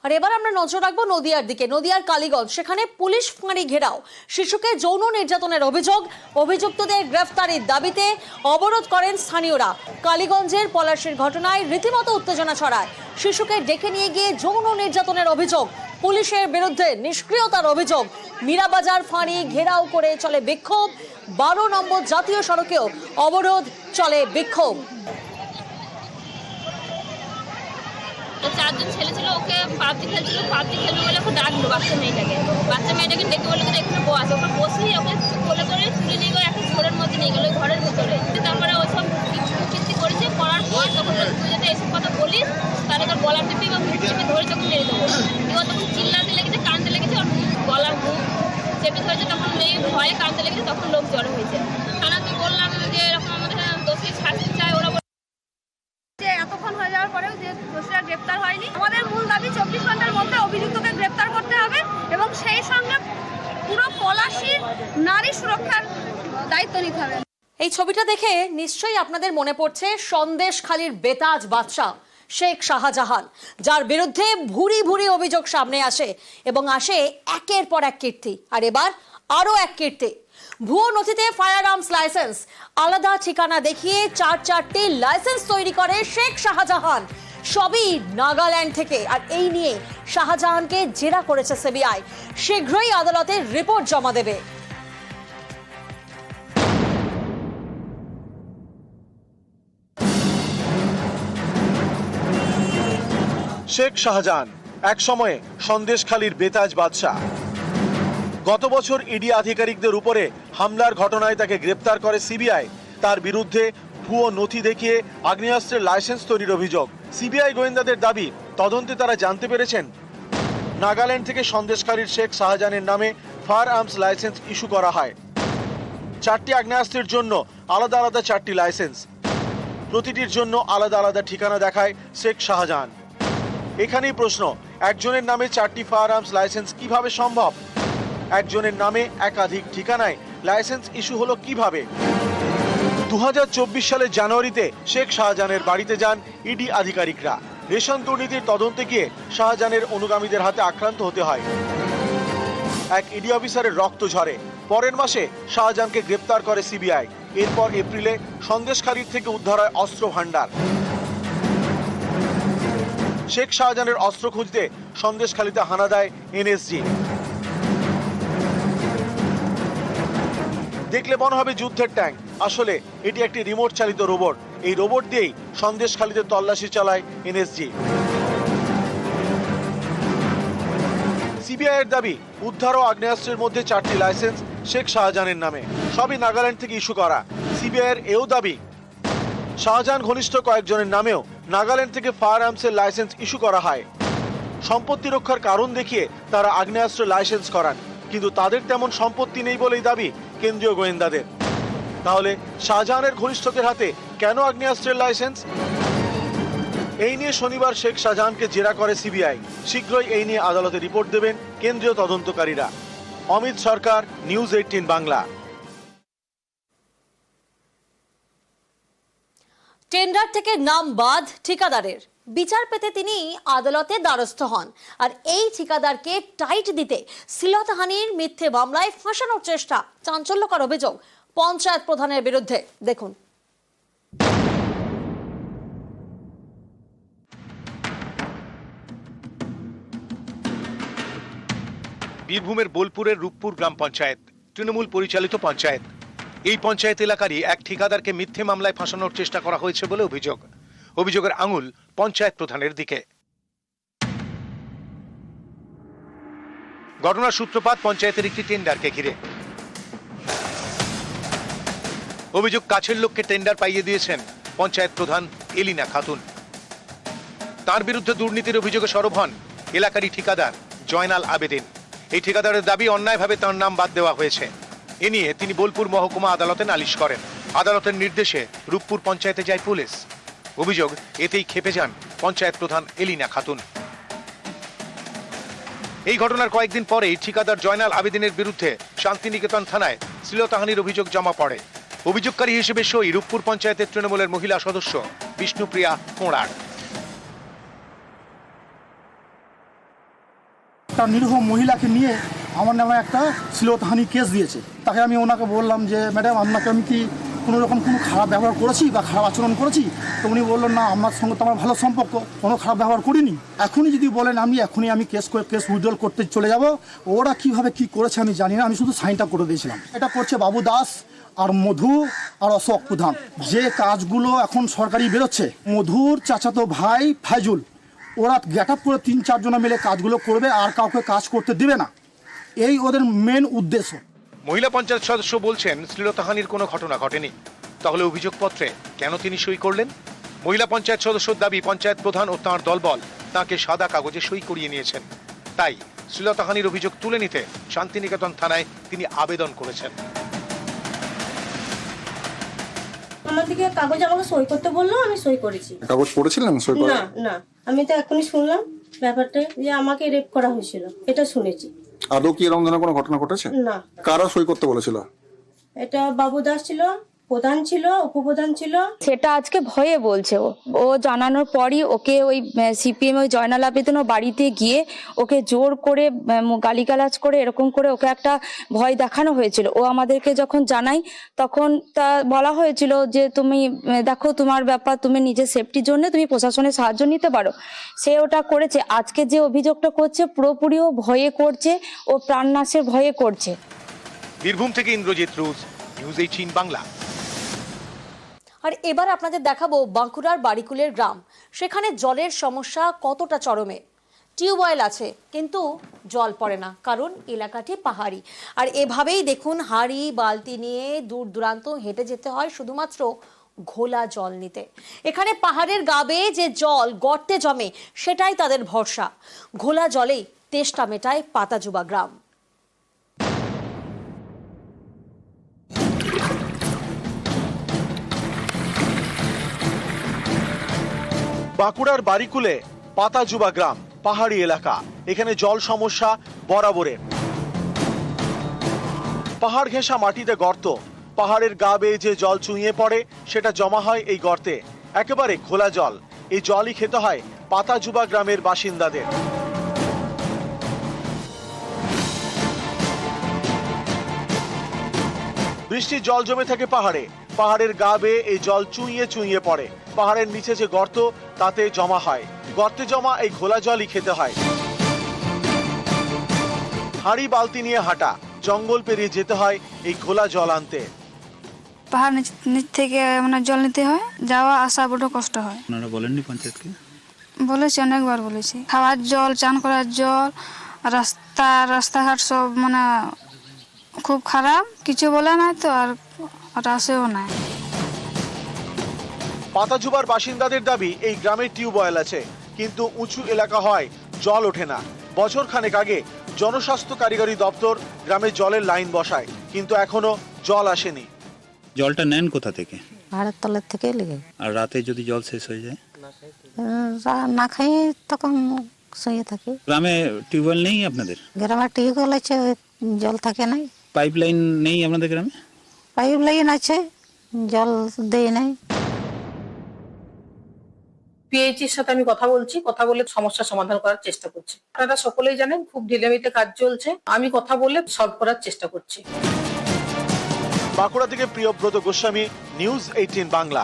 আর এবার আমরা নজর রাখবো নদিয়ার দিকে। নদিয়ার কালীগঞ্জ, সেখানে পুলিশ ফাঁড়ি ঘেরাও, শিশুকে যৌন নির্যাতনের অভিযুক্তদের গ্রেফতারির দাবিতে অবরোধ করেন স্থানীয়রা। কালীগঞ্জের পলাশীর ঘটনায় রীতিমতো উত্তেজনা ছড়ায়। শিশুকে ডেকে নিয়ে গিয়ে যৌন নির্যাতনের অভিযোগ, পুলিশের বিরুদ্ধে নিষ্ক্রিয়তার অভিযোগ। মীরাবাজার ফাঁড়ি ঘেরাও করে চলে বিক্ষোভ। 12 নম্বর জাতীয় সড়কেও অবরোধ, চলে বিক্ষোভ। তো 4 জন ছেলে ছিল, ওকে পাবজি খেলছিল, পাবজি খেলবে বলে ওকে ডাকলো বাচ্চা মেয়েটাকে ডেকে বললো যে এখানে বস। ওকে বসেই ওকে কোলে করে তুলে নিয়ে গেলো, একটা ঘরের মধ্যে নিয়ে গেলো, ঘরের ভিতরে। তারপরে ওইসব কীর্তি করেছে, করার পর তখন তুই যদি এইসব কথা বলিস তাহলে তোর গলার টিপি বা মুখ টিপি ধরে তখন মেরে দেবো। ও তখন চিল্লাতে লেগেছে, কাঁদতে লেগেছে, ওর গলার মুখ চেপে ধরেছে। তখন এই ভয়ে কাঁদতে লেগেছে, তখন লোক জড়ো হয়েছে। থানাতে বললাম যে এরকম আমাদের দোষী শাস্তি চায়। ওরা এতক্ষণ হয়ে যাওয়ার পরেও যে দোষীরা গ্রেপ্তার হয়নি। আমাদের মূল দাবি 24 ঘন্টার মধ্যে অভিযুক্তকে গ্রেপ্তার করতে হবে এবং সেই সঙ্গে পুরো পলাশীর নারী সুরক্ষার দায়িত্ব নিতে হবে। এই ছবিটা দেখে নিশ্চয়ই আপনাদের মনে পড়ছে সন্দেশখালীর বেতাজ বাদশা শেখ শাহজাহান, যার বিরুদ্ধে ভুরি ভুরি অভিযোগ সামনে আসে এবং আসে একের পর এক কীর্তি। আর এবার আরো এক কীর্তি, ভুয়ো নথিতে ফায়ার আর্মস লাইসেন্স, আলাদা ঠিকানা দেখিয়ে 4টি লাইসেন্স তৈরি করে শেখ শাহজাহান, সবই নাগাল্যান্ড থেকে। আর এই নিয়ে শাহজাহানকে জেরা করেছে সিবিআই, শীঘ্রই আদালতে রিপোর্ট জমা দেবে। শেখ শাহজাহান এক সময়ে সন্দেশখালীর বেতাজ বাদশাহ। গত বছর ইডি আধিকারিকদের উপরে হামলার ঘটনায় তাকে গ্রেপ্তার করে সিবিআই। তার বিরুদ্ধে ভুয়ো নথি দেখিয়ে আগ্নেয়াস্ত্রের লাইসেন্স তৈরির অভিযোগ। সিবিআই গোয়েন্দাদের দাবি, তদন্তে তারা জানতে পেরেছেন নাগাল্যান্ড থেকে সন্দেশখালীর শেখ শাহজাহানের নামে ফায়ার আর্মস লাইসেন্স ইস্যু করা হয়। 4টি আগ্নেয়াস্ত্রের জন্য আলাদা আলাদা 4টি লাইসেন্স, প্রতিটির জন্য আলাদা আলাদা ঠিকানা দেখায় শেখ শাহজাহান। এখানেই প্রশ্ন, একজনের নামে 4টি ফায়ার আর্মস লাইসেন্স কিভাবে সম্ভব? একজনের নামে একাধিক ঠিকানায় লাইসেন্স ইস্যু হলো কিভাবে? 2024 সালের জানুয়ারিতে শেখ শাহজাহানের বাড়িতে যান ইডি আধিকারিকরা। রেশন দুর্নীতির তদন্তে গিয়ে শাহজাহানের অনুগামীদের হাতে আক্রান্ত হতে হয়। এক ইডি অফিসারের রক্ত ঝরে। পরের মাসে শাহজাহানকে গ্রেপ্তার করে সিবিআই। এরপর এপ্রিলে সন্দেশখালীর থেকে উদ্ধার হয় অস্ত্র ভান্ডার। শেখ শাহজাহানের অস্ত্র খুঁজতে সন্দেশখালীতে হানা দেয় এনএসজি। দেখলে মনে হবে যুদ্ধের ট্যাঙ্ক, আসলে এটি একটি রিমোট চালিত রোবট। এই রোবট দিয়েই সন্দেশখালীতে তল্লাশি চালায় এনএসজি। সিবিআই এর দাবি, উদ্ধার ও আগ্নেয়াস্ত্রের মধ্যে 4টি লাইসেন্স শেখ শাহজাহানের নামে, সবই নাগাল্যান্ড থেকে ইস্যু করা। সিবিআই এর এও দাবি, শাহজাহান ঘনিষ্ঠ কয়েকজনের নামেও নাগাল্যান্ড থেকে ফায়ার আর্মসের লাইসেন্স ইস্যু করা হয়। সম্পত্তি রক্ষার কারণ দেখিয়ে তারা আগ্নেয়াস্ত্র লাইসেন্স করান, কিন্তু তাদের তেমন সম্পত্তি নেই বলেই দাবি কেন্দ্রীয় গোয়েন্দাদের। তাহলে শাহজাহানের ঘনিষ্ঠদের হাতে কেন আগ্নেয়াস্ত্রের লাইসেন্স? এই নিয়ে শনিবার শেখ শাহজাহানকে জেরা করে সিবিআই। শীঘ্রই এই নিয়ে আদালতে রিপোর্ট দেবেন কেন্দ্রীয় তদন্তকারীরা। অমিত সরকার, নিউজ 18 বাংলা। টেন্ডার থেকে নাম বাদ ঠিকাদারের, বিচার পেতে তিনি আদালতে দ্বারস্থ হন। আর এই ঠিকাদারকে টাইট দিতে শ্লীলতাহানির মিথ্যে মামলায় ফাঁসানোর চেষ্টা, চাঞ্চল্যকর অভিযোগ পঞ্চায়েত প্রধানের বিরুদ্ধে। দেখুন। বীরভূমের বোলপুরের রূপপুর গ্রাম পঞ্চায়েত, তৃণমূল পরিচালিত পঞ্চায়েত। এই পঞ্চায়েত এলাকারই এক ঠিকাদারকে মিথ্যে মামলায় ফাঁসানোর চেষ্টা করা হয়েছে বলে অভিযোগ। অভিযোগের আঙুল পঞ্চায়েত প্রধানের দিকে। ঘটনার সূত্রপাত পঞ্চায়েতের একটি টেন্ডারকে ঘিরে। অভিযোগ, কাছের লোককে টেন্ডার পাইয়ে দিয়েছেন পঞ্চায়েত প্রধান এলিনা খাতুন। তার বিরুদ্ধে দুর্নীতির অভিযোগে সরব হন এলাকারই ঠিকাদার জয়নাল আবেদিন। এই ঠিকাদারের দাবি, অন্যায়ভাবে তার নাম বাদ দেওয়া হয়েছে। এ নিয়ে তিনি বোলপুর মহকুমা আদালতে নালিশ করেন। আদালতের নির্দেশে রূপপুর পঞ্চায়েতে যায় পুলিশ। অভিযোগ, এতেই ক্ষেপে যান পঞ্চায়েত প্রধান এলিনা খাতুন। এই ঘটনার কয়েকদিন পরেই ঠিকাদার জয়নাল আবেদিনের বিরুদ্ধে শান্তিনিকেতন থানায় শ্লীলতাহানির অভিযোগ জমা পড়ে। অভিযোগকারী হিসেবে সই রূপপুর পঞ্চায়েতের তৃণমূলের মহিলা সদস্য বিষ্ণুপ্রিয়া কোঁড়ার। একটা নিরীহ মহিলাকে নিয়ে আমার নামে একটা শ্লীলতাহানি কেস দিয়েছে। তাকে আমি ওনাকে বললাম যে ম্যাডাম আপনাকে আমি কি কোনো রকম কোনো খারাপ ব্যবহার করেছি বা খারাপ আচরণ করেছি? তো উনি বললেন না, আমার সঙ্গে তো আমার ভালো সম্পর্ক, কোনো খারাপ ব্যবহার করিনি। এখনই যদি বলেন এখনই আমি কেস উইথড্রল করতে চলে যাব, ওরা কিভাবে কি করেছে আমি জানি না, আমি শুধু সাইনটা করে দিয়েছিলাম। এটা করছে বাবু দাস আর মধু আর অশোক প্রধান। যে কাজগুলো এখন সরকারি বেরোচ্ছে, মধুর চাচাতো ভাই ফাইজুল, ওরা গেট আপ করে 3-4 জন মিলে কাজগুলো করবে আর কাউকে কাজ করতে দেবে না, এই ওদের মেন উদ্দেশ্য। মহিলা পঞ্চায়েত সদস্য বলছেন শ্লীলতাহানির কোনো ঘটনা ঘটেনি। তাহলে অভিযোগপত্রে কেন তিনি সই করলেন? মহিলা পঞ্চায়েত সদস্যর দাবি পঞ্চায়েত প্রধান ও তাঁর দলবল তাঁকে সাদা কাগজে সই করিয়ে নিয়েছেন। তাই শ্লীলতাহানির অভিযোগ তুলে নিতে শান্তিনিকেতন থানায় তিনি আবেদন করেছেন। আমাদেরকে কাগজ আমাকে সই করতে বললো, আমি সই করেছি। কাগজ পড়েছিলেন সই করে? না না, আমি তো এখনই শুনলাম ব্যাপারটা যে আমাকে রেপ করা হয়েছিল, এটা শুনেছি। আদৌ কি এরকম ধরনের কোনো ঘটনা ঘটেছে? না। কারা সই করতে বলেছিল? এটা বাবু দাস ছিল, প্রধান ছিল, উপপ্রধান ছিল। সেটা আজকে ভয়ে বলছে। ও জানানোর পরই ওকে ওই সিপিএম ওই জয়নাল আবেদন ও বাড়িতে গিয়ে ওকে জোর করে গালিগালাজ করে এরকম করে ওকে একটা ভয় দেখানো হয়েছিল। ও আমাদেরকে যখন জানাই তখন তা বলা হয়েছিল যে তুমি দেখো তোমার ব্যাপার, তুমি নিজের সেফটির জন্য তুমি প্রশাসনের সাহায্য নিতে পারো। সে ওটা করেছে। আজকে যে অভিযোগটা করছে পুরোপুরি ও ভয়ে করছে, ও প্রাণনাশের ভয়ে করছে। বীরভূম থেকে ইন্দ্রজিৎ রুজ, নিউজ 18 বাংলা। আর এবার আপনাদের দেখাবো বাঁকুড়ার বাড়িকুলের গ্রাম। সেখানে জলের সমস্যা কতটা চরমে। টিউবওয়েল আছে কিন্তু জল পড়ে না, কারণ এলাকাটি পাহাড়ি। আর এভাবেই দেখুন হাঁড়ি বালতি নিয়ে দূর দূরান্ত হেঁটে যেতে হয় শুধুমাত্র ঘোলা জল নিতে। এখানে পাহাড়ের গা বেয়ে যে জল গর্তে জমে সেটাই তাদের ভরসা। ঘোলা জলেই তেষ্টা মেটায় পাতাজুবা গ্রাম। বাঁকুড়ার বাড়িকুলে পাতাজুবা গ্রাম, পাহাড়ি এলাকা। এখানে জল সমস্যা বরাবরের। পাহাড় ঘেঁষা মাটিতে গর্ত, পাহাড়ের গা বেয়ে যে জল চুইয়ে পড়ে সেটা জমা হয় এই গর্তে। একেবারে ঘোলা জল। এই জলই খেতে হয় পাতাজুবা গ্রামের বাসিন্দাদের। বৃষ্টির জল জমে থাকে পাহাড়ে, পাহাড়ের গা বেয়ে এই জল চুইয়ে চুইয়ে পড়ে। পাহাড়ের নিচে যে গর্ত তাতে জমা হয়। গর্তে জমা এই ঘোলা জলই খেতে হয়। হাঁড়ি বালতি নিয়ে হাঁটা, জঙ্গল পেরিয়ে যেতে হয় এই ঘোলা জল আনতে। পাহাড় নিচ থেকে মানে জল নিতে হয়, যাওয়া আসা বড় কষ্ট হয়। আপনারা বলেননি পঞ্চায়েতকে? বলেছি, অনেকবার বলেছি। খাওয়ার জল, চান করার জল, রাস্তাঘাট সব মানে খুব খারাপ। কিছু বলে নাই তো, আর আসেও নাই। পাতাজুবার বাসিন্দাদের দাবি এই গ্রামে টিউবওয়েল আছে, কিন্তু উঁচু এলাকা হয় জল ওঠে না। বছর খানেক আগে জনস্বাস্থ্য কারিগরি দপ্তর গ্রামে জলের লাইন বসায়, কিন্তু এখনো জল আসেনি। জলটা নেন কোথা থেকে? পাহাড়ের তলের থেকে লেগে। আর রাতে যদি জল শেষ হয়ে যায়? না খাই তখন শুয়ে থাকি। গ্রামে টিউবওয়েল নেই আপনাদের? গ্রামে টিউবওয়েল আছে, জল থাকে নাই। পাইপ লাইন নেই আপনাদের গ্রামে? পাইপ লাইন আছে, জল দেয় নাই। পিএইচির সাথে আমি কথা বলে সমস্যা সমাধান করার চেষ্টা করছি। আপনারা সকলেই জানেন খুব ঢিলেমিতে কাজ চলছে, আমি কথা বলে সলভ করার চেষ্টা করছি। বাঁকুড়া থেকে প্রিয়ব্রত গোস্বামী, নিউজ 18 বাংলা।